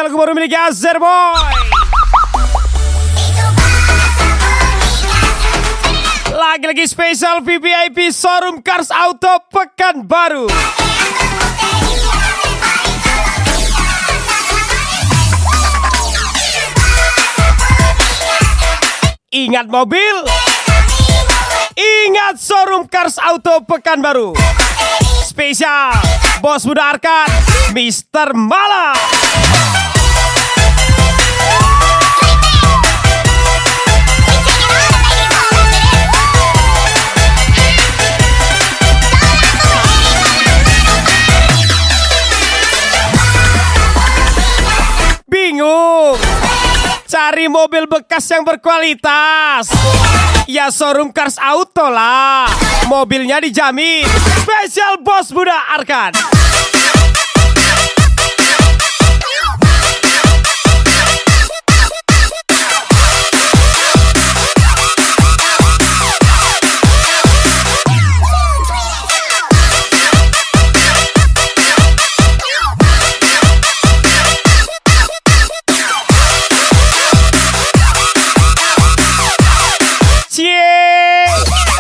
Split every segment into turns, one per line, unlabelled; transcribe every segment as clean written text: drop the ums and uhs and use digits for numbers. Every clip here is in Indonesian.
Spesial lagu baru milik Azerboy. Lagi-lagi spesial VVIP Showroom Cars Auto Pekanbaru. Ingat mobil, ingat Showroom Cars Auto Pekanbaru. Spesial Bos Muda Arkan, Mr. Mala. Bingung cari mobil bekas yang berkualitas? Ya Showroom Cars Auto lah, mobilnya dijamin. Spesial Bos Muda Arkan.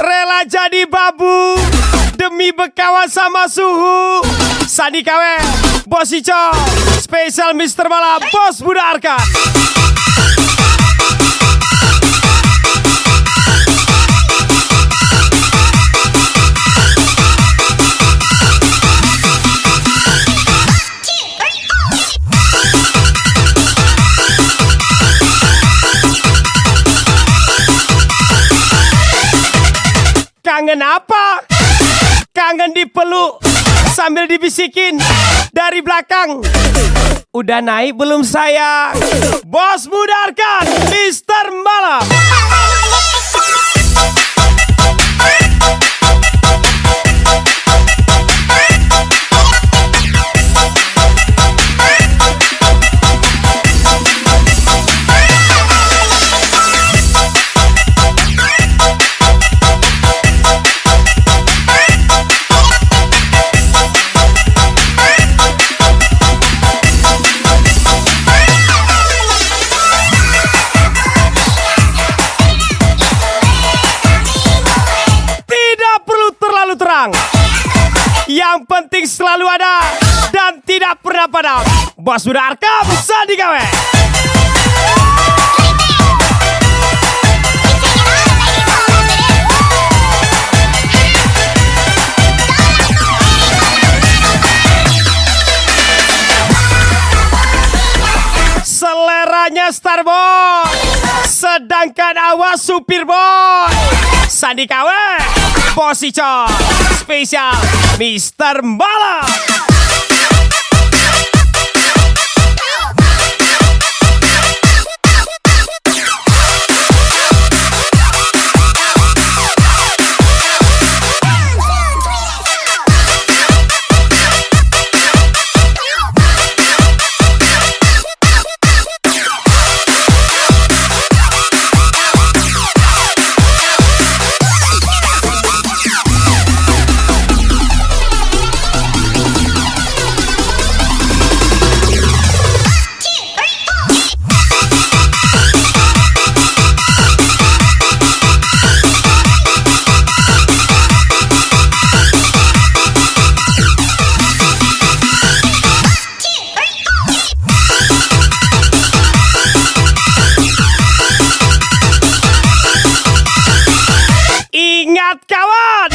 Rela jadi babu demi berkawan sama suhu. Sandi Kawe, Bos Ico, spesial Mr. Mala, Bos Muda Arkan. Kangen apa? Kangen dipeluk sambil dibisikin dari belakang. Udah naik belum sayang? Bos Muda Arkan, Mr. Mala. Terang, yang penting selalu ada dan tidak pernah padam. Bos Muda Arkan, Sandi Kawe. Seleranya Starboy, sedangkan awas supir boy. Sandi Kawe, Bos Ico, spesial Mr. Mala. Kawan,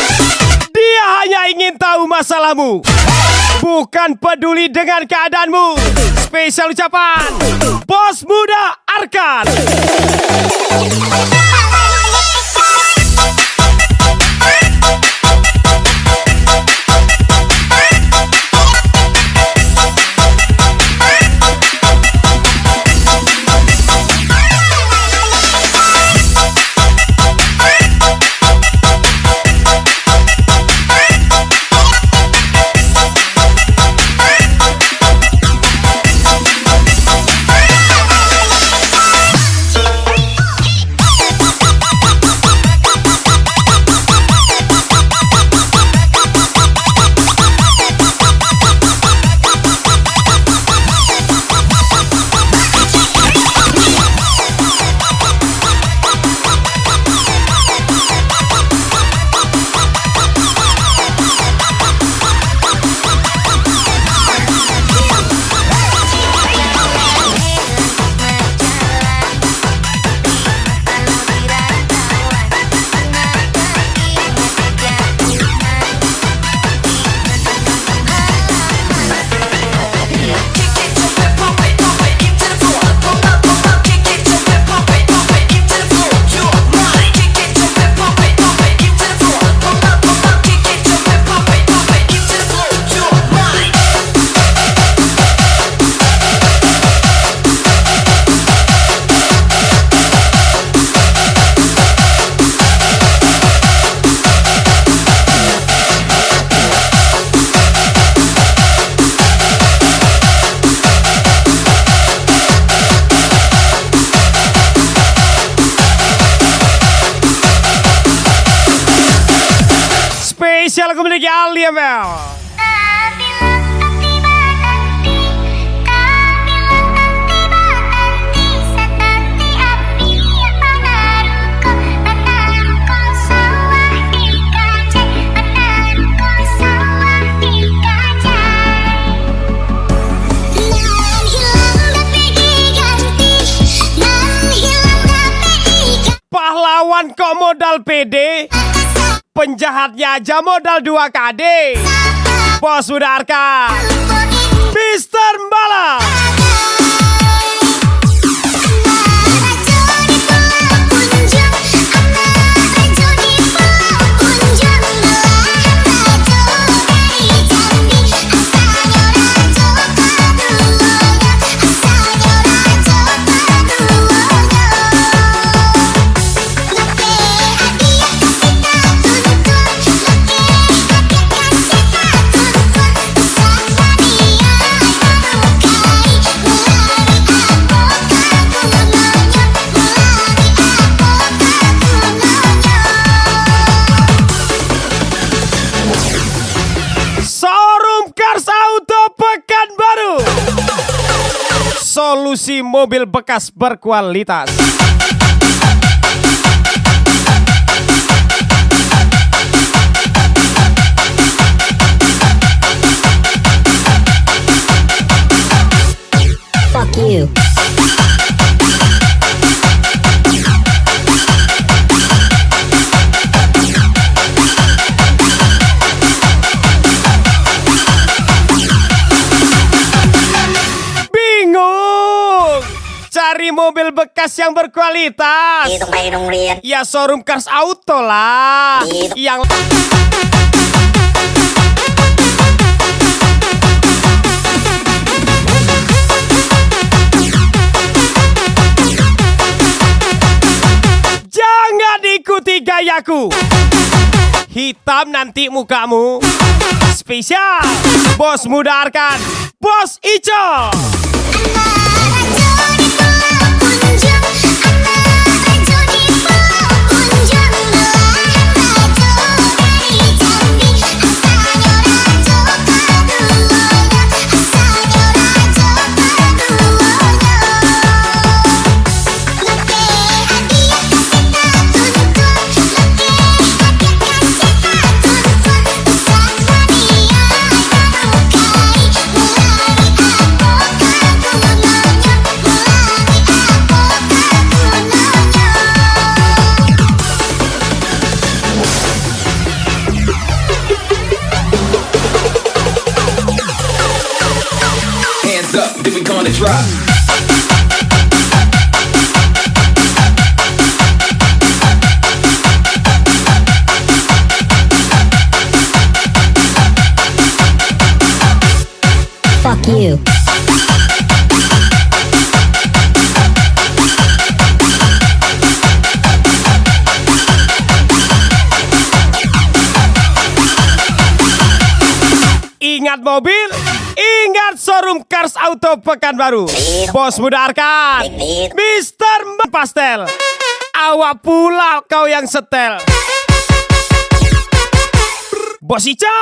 dia hanya ingin tahu masalahmu, bukan peduli dengan keadaanmu. Spesial ucapan Bos Muda Arkan. spesial aku memiliki Alia Mel. Pahlawan kok modal pede, penjahatnya aja modal 2 KD. Bos Budak Arka, Mister Mbala. Solusi mobil bekas berkualitas.
Fuck you.
Cari mobil bekas yang berkualitas. Ya showroom Cars Auto lah. Yang jangan ikuti gayaku. Hitam nanti mukamu. Spesial Bos Budak Arka, Bos Ico.
Then we gonna drop.
Fuck you.
Ingat mobil, ingat showroom Cars Auto Pekanbaru. Bos Budak Arka, Mister Pastel. Awak pula kau yang setel. Bos Ica.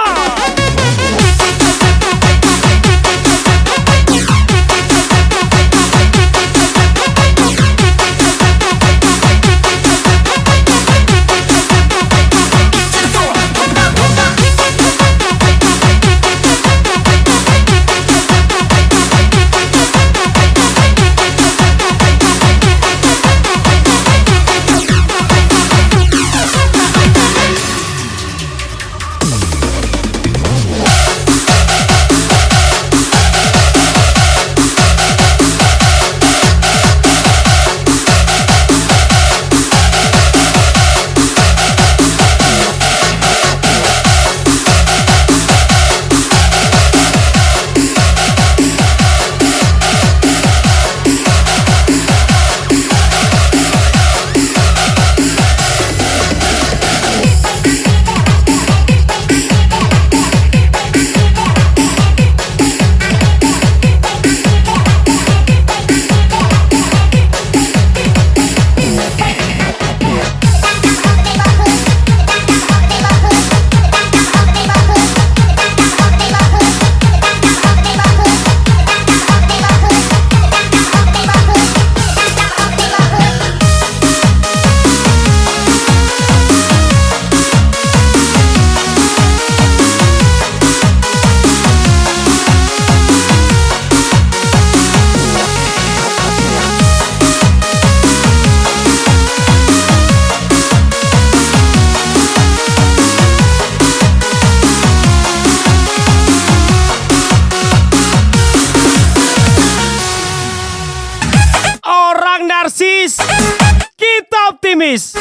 optimis,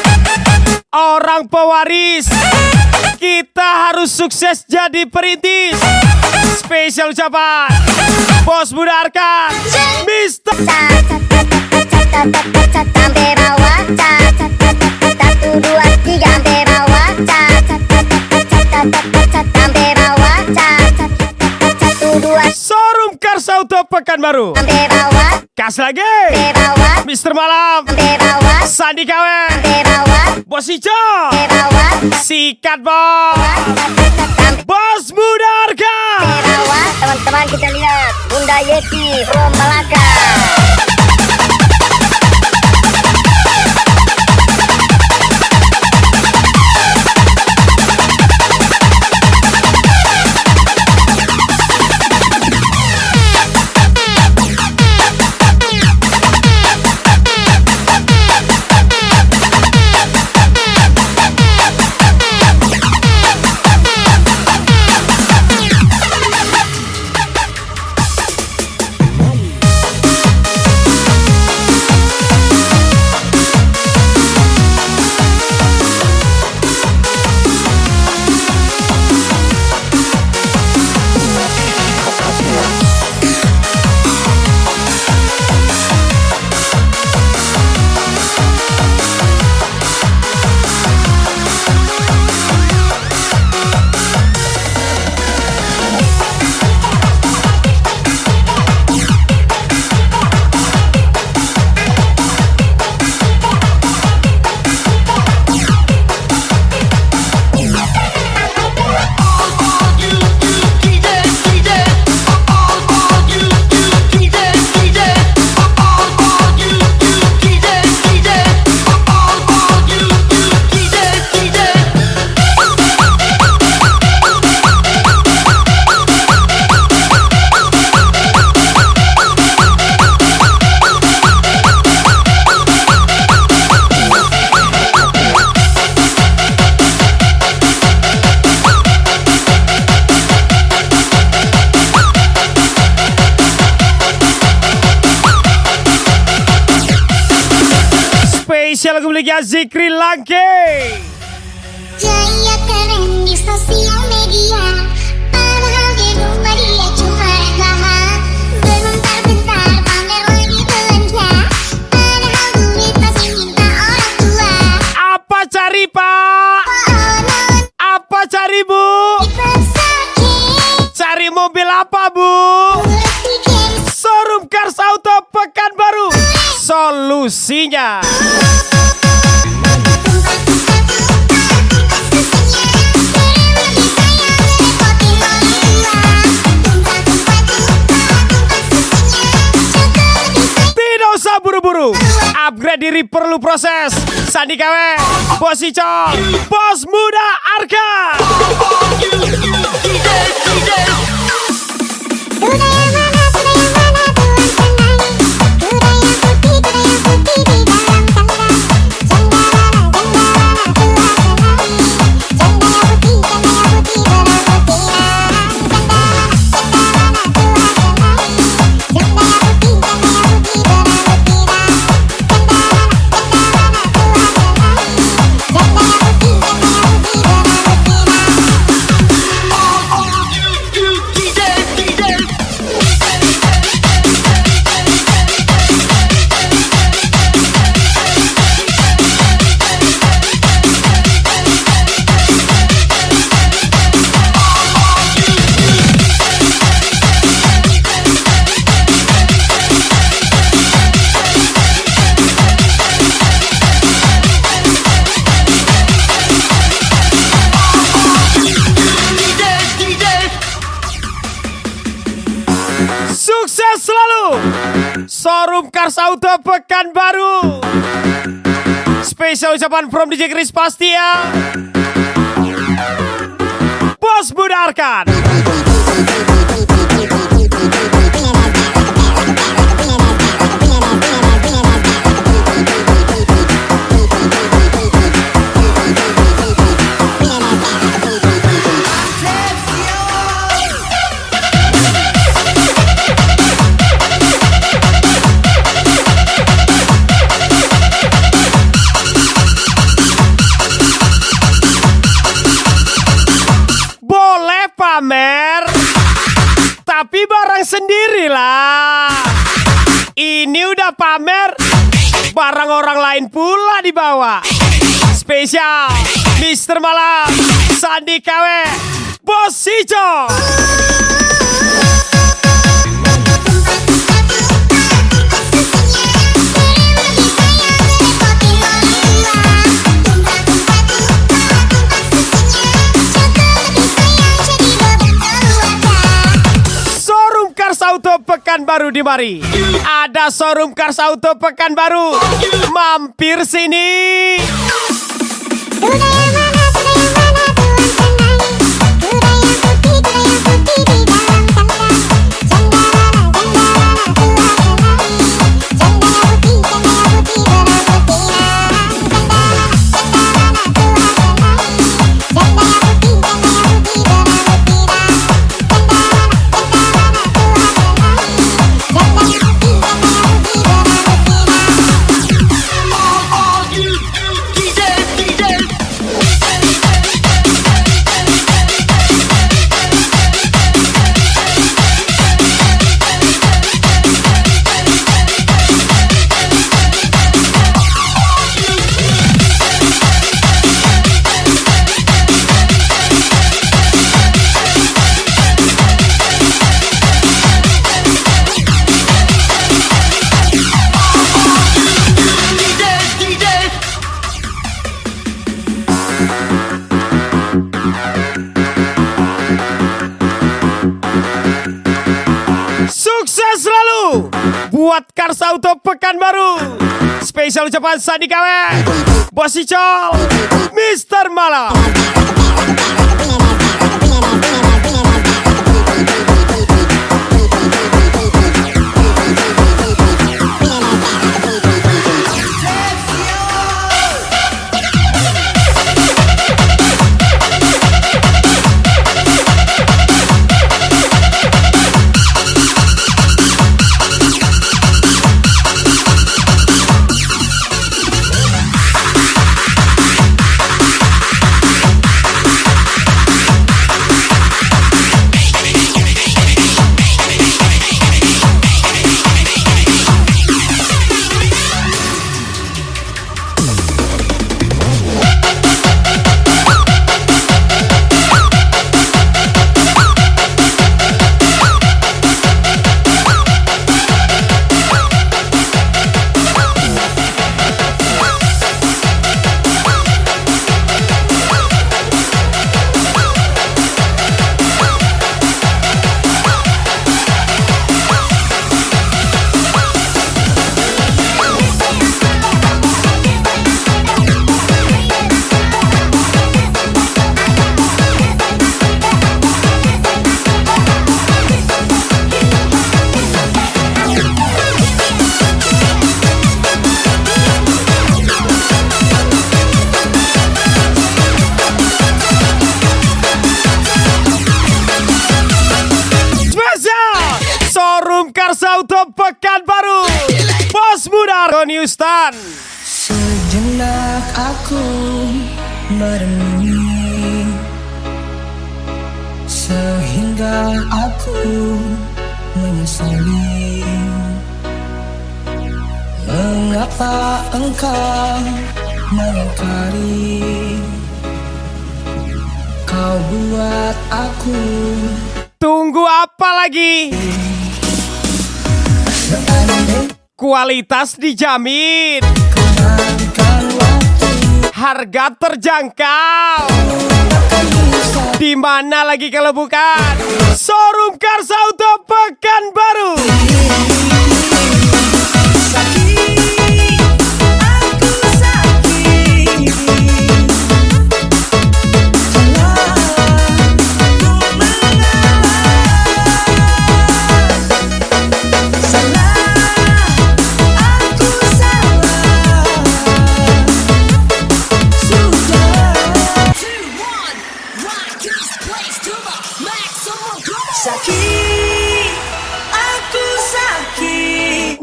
orang pewaris, kita harus sukses jadi perintis. Spesial ucapan Bos Muda Arkan, Mister
sampai bawah, 1, 2, 3 sampai bawah, sampai bawah, 1, 2
Showroom Cars Auto Pekanbaru.
sampai bawah,
Kas lagi
sampai bawah,
Mister Malam,
sampai bawah,
Sandi Kawe,
sampai bawah,
Bos Ijo,
sampai bawah,
Sikat Bos,
sampai
Bos Muda Arkan.
bawah. Teman-teman kita lihat Bunda Yeti from Malaka.
Spesial lagu miliknya Zikri Langke.
Jaya keren di sosial media, padahal di rumah dia cuma rebahan. Bentar-bentar pamer lagi belanja, padahal duit masih minta orang tua.
Apa cari Pak?
Oh no,
Apa cari Bu?
sakit,
Cari mobil apa Bu?
mulut bikin
Showroom Cars Auto Pekanbaru, solusinya. Tidak usah buru-buru, upgrade diri perlu proses. Sandi Kawe, Bos Ico, Bos Muda Arkan. Sukses selalu Showroom Cars Auto Pekanbaru. Spesial ucapan from DJ Chris Pastia, Bos Muda Arkan. Tapi barang sendirilah. Ini udah pamer, barang orang lain pula dibawa. Spesial Mister Malam, Sandi KW, Bos Ijo. Auto Pekanbaru di mari. Ada showroom Cars Auto Pekanbaru. Mampir sini. Sukses selalu buat Cars Auto Pekanbaru. Spesial ucapan Sandi KW, Bos Icol, Mister Malam. Cars Auto Pekanbaru, Bos Muda Tony Houston.
Sejenak aku merenungi, sehingga aku menyesali mengapa engkau mengingkari. Kau buat aku.
Tunggu apa lagi? Kualitas dijamin, harga terjangkau. Di mana lagi kalau bukan showroom Cars Auto Pekanbaru.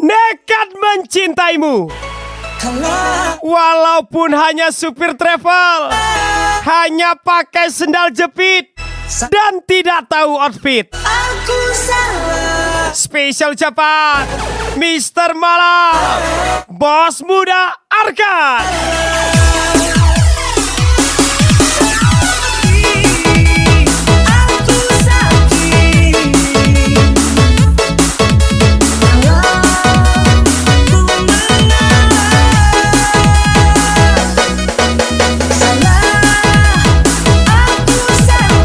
Nekat mencintaimu, walaupun hanya supir travel, hanya pakai sendal jepit, dan tidak tahu outfit.
Aku salah.
Spesial cepat Mr. Malam, Bos Muda Arkan.
Aku sakit. Ku mengalah. Aku salah.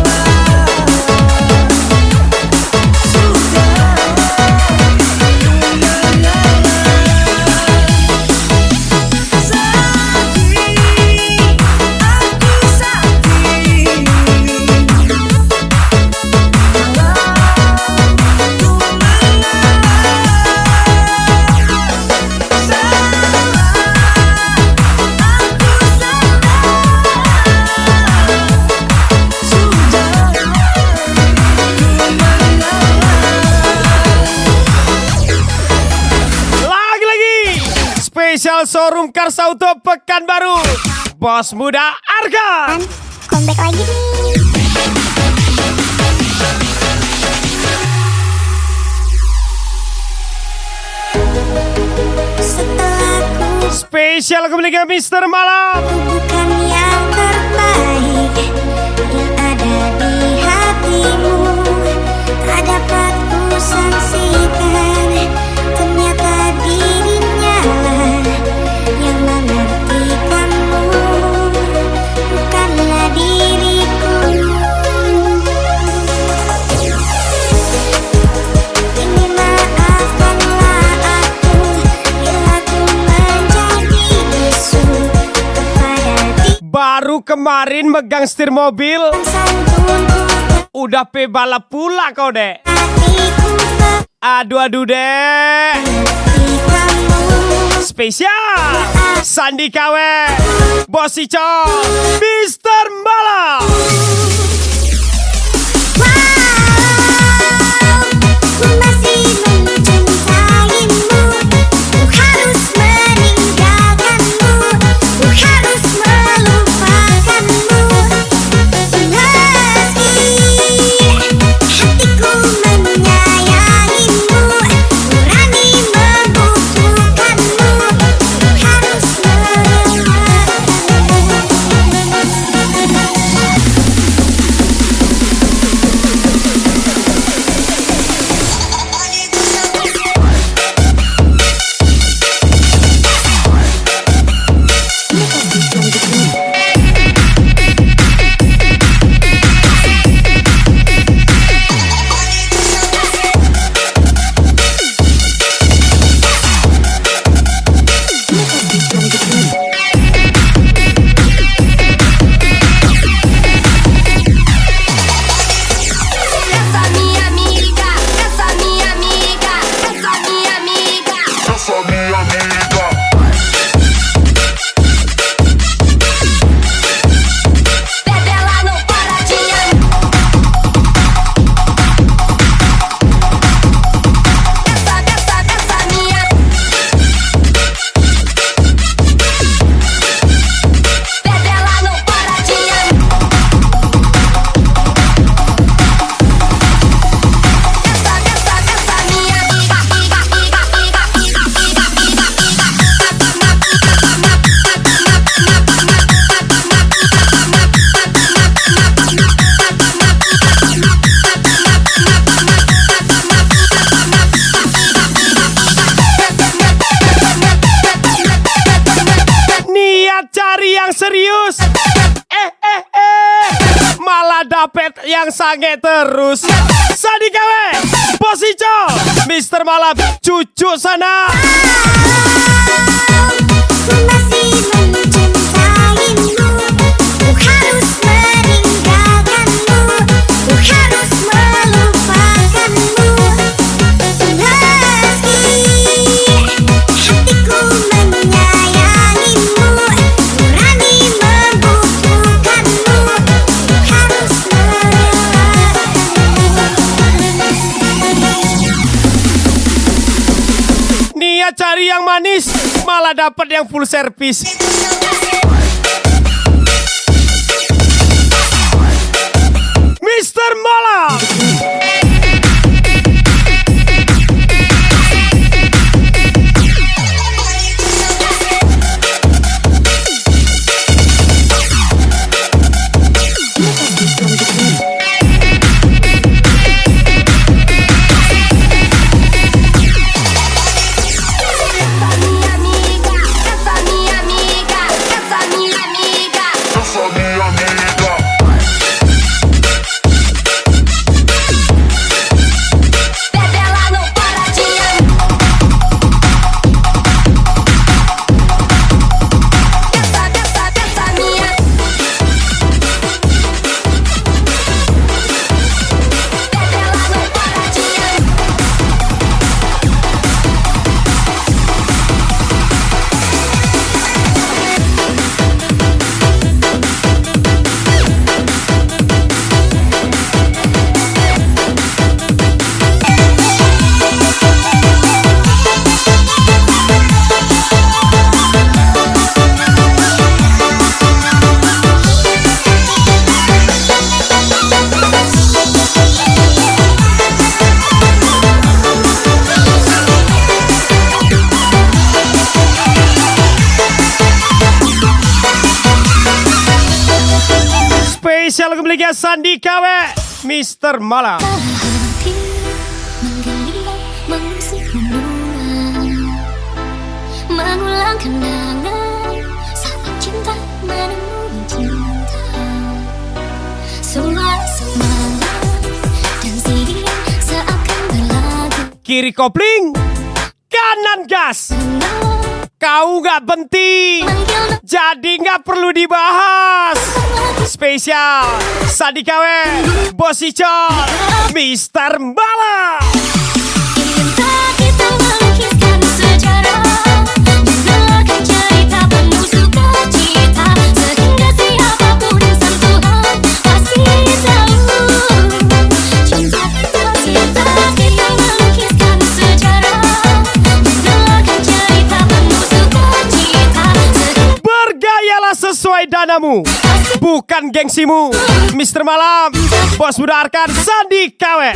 Spesial showroom Cars Auto Pekanbaru, Bos Muda Arkan.
Comeback lagi nih. Setelah
Spesial kembali ke Mr. Malam,
bukan yang terbaik yang ada di hatimu, tak dapat ku saksikan. Ternyata dirinya lah yang mengerti kamu, bukanlah diriku. Ini maafkanlah aku bila ku menjadi bisu kepada
baru kemarin megang setir mobil,
santunku.
udah pebalap pula kau dek.
Hatiku
Aduh dek.
mengerti kamu.
Spesial Sandi Kawe, Bos Ico, Mr. Malam.
Ku masih mencintaimu, ku harus meninggalkanmu, ku harus melupakanmu. Meski hatiku menyayangimu, nurani membutuhkanmu, ku harus
serius. Malah dapet yang sange terus. Sandi Kawe, Bos Ico, Mr. Malam, cucu sana.
Ku masih mencintaimu, ku harus meninggalkanmu, ku harus melupakanmu. Meski hatiku menyayangimu, nurani membutuhkanmu, ku harus
Niat cari yang manis, malah dapet yang full service. Mr. Spesial kembalinya Sandi KW, Mr. Malam.
hati menggali mengusik hubungan, mengulang kenangan saat cinta menemui cinta. Suara semangat dan siang seakan berlagu.
Kiri kopling, kanan gas. Kau gak penting, jadi gak perlu dibahas. Spesial Sandi KW, Bos Icol, Mr. Malam.
Cinta kita melukiskan sejarah, menggelarkan cerita penuh sukacita, sehingga siapapun sentuhan pasti tahu. Cinta kita melukiskan sejarah, menggelarkan cerita penuh sukacita, sehingga
Bergayalah sesuai danamu, bukan gengsimu. Mr. Malam, Bos Buda Arkan, Sandi KW.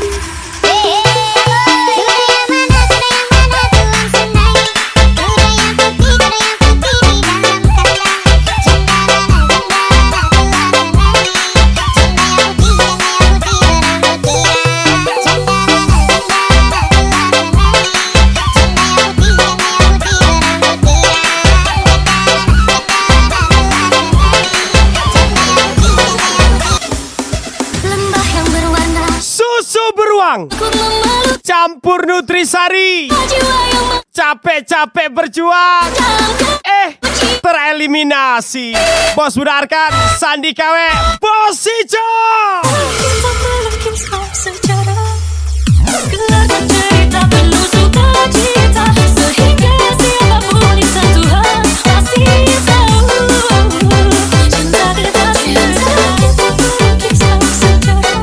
lembah yang berwarna
Susu beruang,
ku memeluk
campur nutrisari.
jiwa yang
Capek-capek berjuang,
menjangkau
tereliminasi. Bos Buda Arkan, Sandi KW, Bos Icol.
Cinta melukiskan sejarah, menggelarkan cerita penuh sukacita, sehingga siapapun di sentuhan pasti tahu. Cinta kita melukiskan sejarah,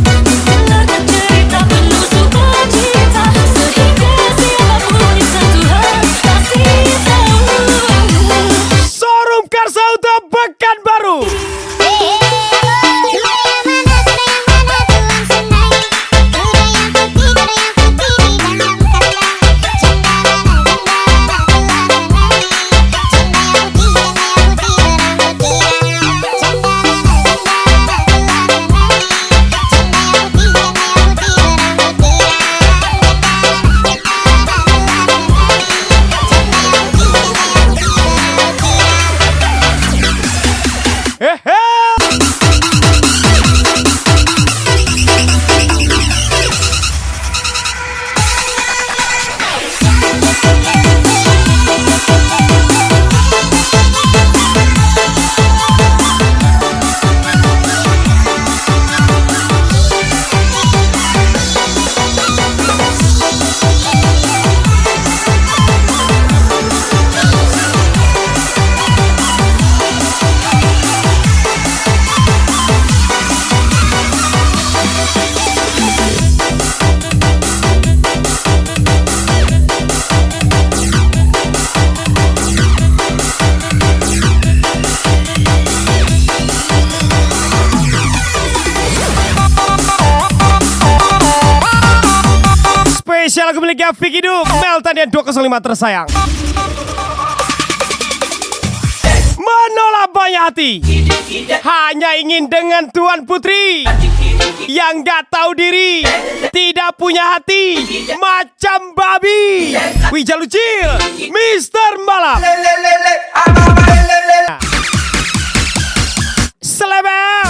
menggelarkan cerita penuh sukacita, sehingga siapapun di sentuhan pasti tahu.
Showroom Cars Auto Pekanbaru. Hehe. Spesial kembali Gavik hidup, Meltania 205 tersayang. Menolak banyak hati, hanya ingin dengan Tuan Putri yang gak tahu diri, tidak punya hati, macam babi. Wijalucil, Mr. Malam. Selebel.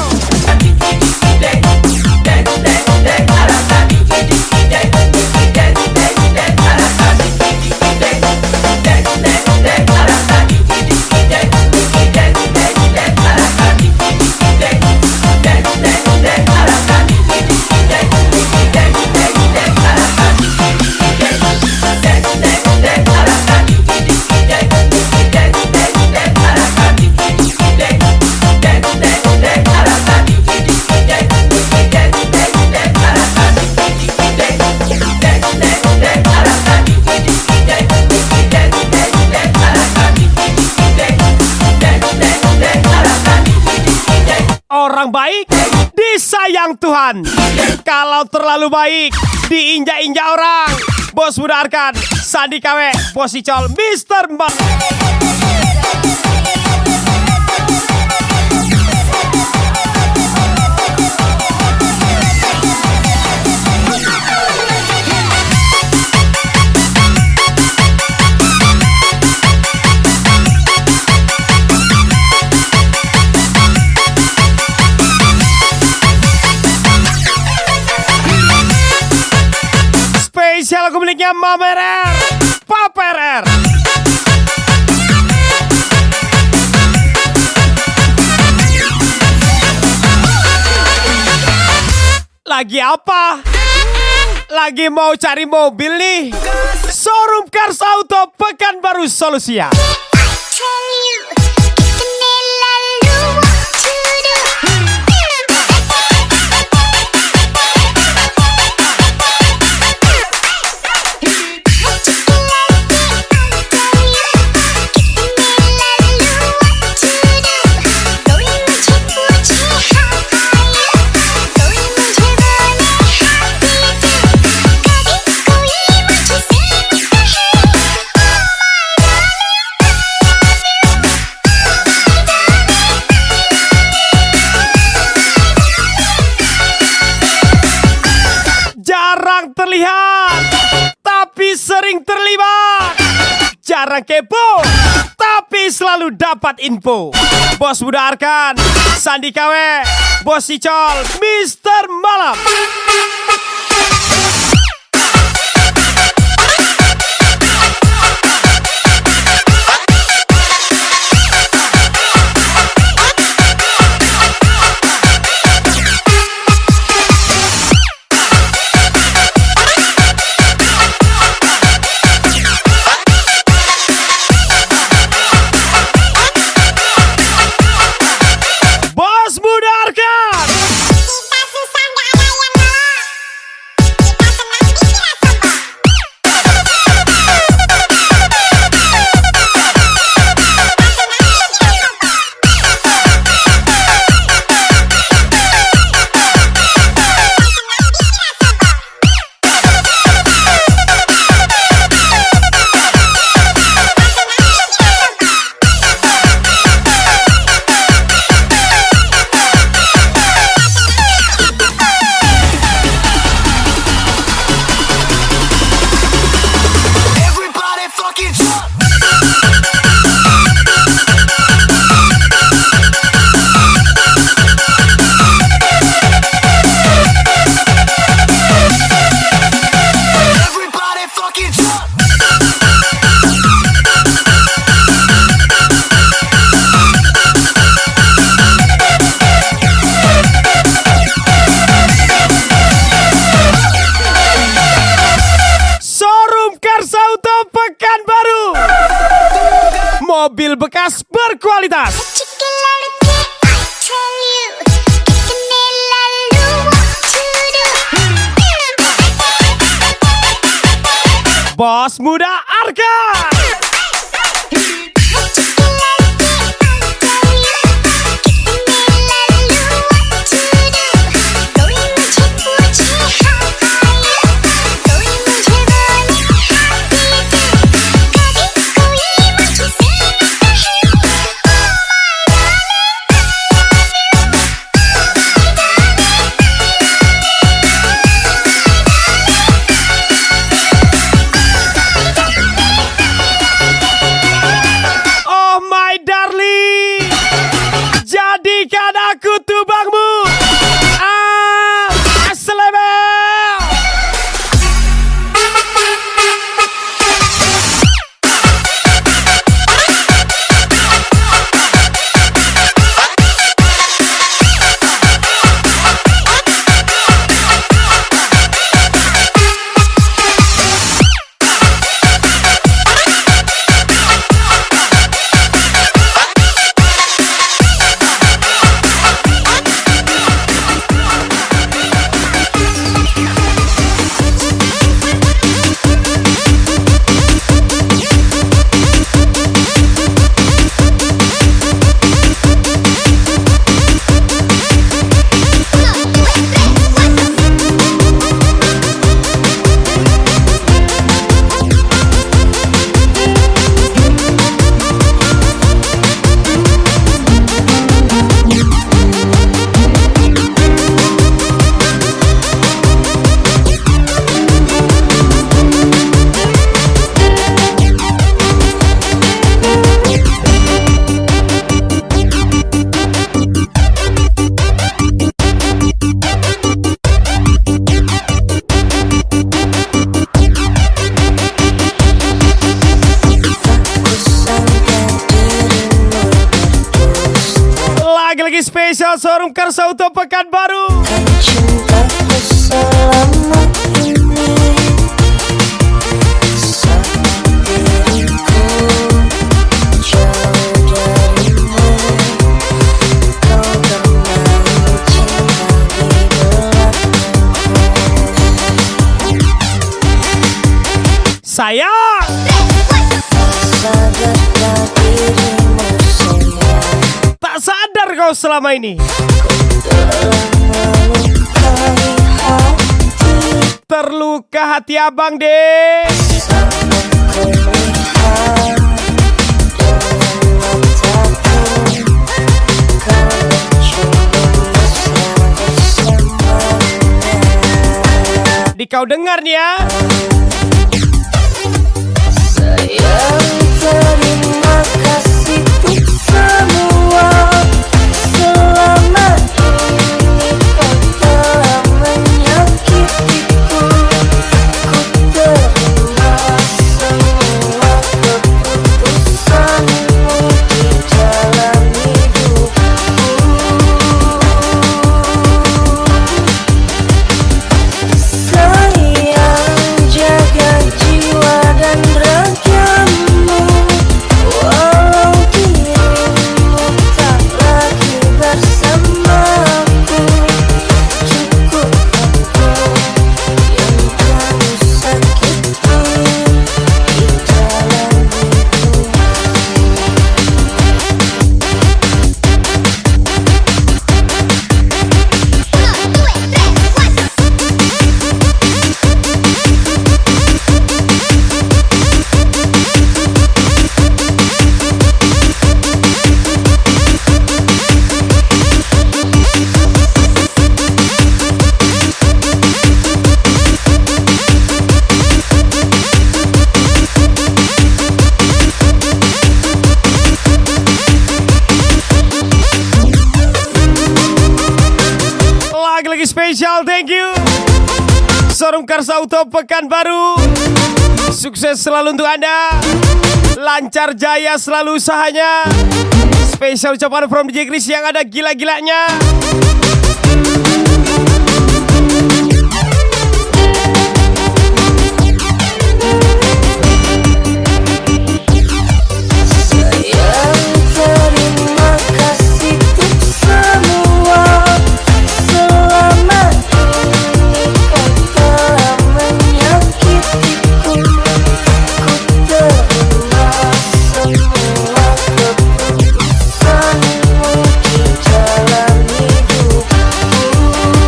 Orang baik disayang Tuhan, kalau terlalu baik diinjak-injak orang. Bos Buda Arkan, Sandi KW, Bos Icol, Mr. Mbak. miliknya Mamerer, Paperer. Lagi apa? Lagi mau cari mobil nih. Showroom Cars Auto Pekanbaru Solusia. Jarang terlihat, tapi sering terlibat. Jarang kepo, tapi selalu dapat info. Bos Muda Arkan, Sandi KW, Bos Icol, Mister Malam. Bos Muda Arkan.
Everybody fucking jump. Everybody fucking jump.
Showroom Cars Auto Pekanbaru. Mobil bekas berkualitas. Bos Muda Arkan. Lagi-lagi spesial showroom Cars Auto Pekanbaru.
Cintaku selama ini saat diriku jauh darimu, kau bermain cinta di belakangku.
Sayang,
Sadarkah dirimu sayang,
tak sadar kau selama ini
melukai hati.
terluka hati abang deh.
Sama kulihat dengan mataku, kau mencium mesra bersamanya.
Di kau dengar nih ya.
Sayang, terima kasih untuk semua. Selama ini kau telah menyakitiku. Ku terima semua keputusanmu di dalam hidupku. Sayang, jaga jiwa dan ragamu, walau dirimu tak lagi bersamaku. Cukup aku yang kamu sakiti di dalam hidupku.
Lagi-lagi spesial, thank you showroom Cars Auto Pekanbaru. Sukses selalu untuk Anda, lancar jaya selalu usahanya. Spesial ucapan from DJ Chris yang ada gila-gilanya.
Sayang, terima kasih untuk semua. Selama ini kau telah menyakitiku. Ku terima semua keputusanmu di dalam hidupku.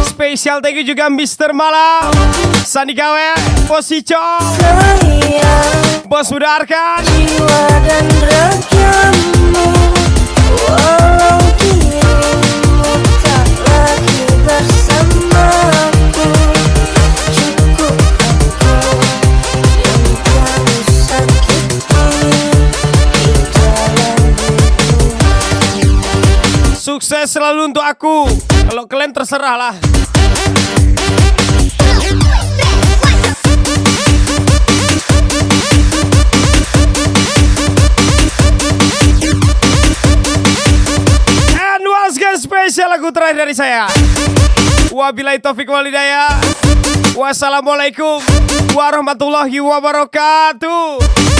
Spesial thank you juga Mr. Mala, Sandi Gawe, Posico,
Sayang,
Bos Buda Arkan,
jiwa dan ragamu, walau dirimu tak lagi bersamaku. Cukup aku yang kamu sakiti di dalam hidupku.
sukses selalu untuk aku. Kalau kalian terserah lah. And once again spesial lagu terakhir dari saya. Wabillahi taufik walhidayah. Wassalamualaikum warahmatullahi wabarakatuh.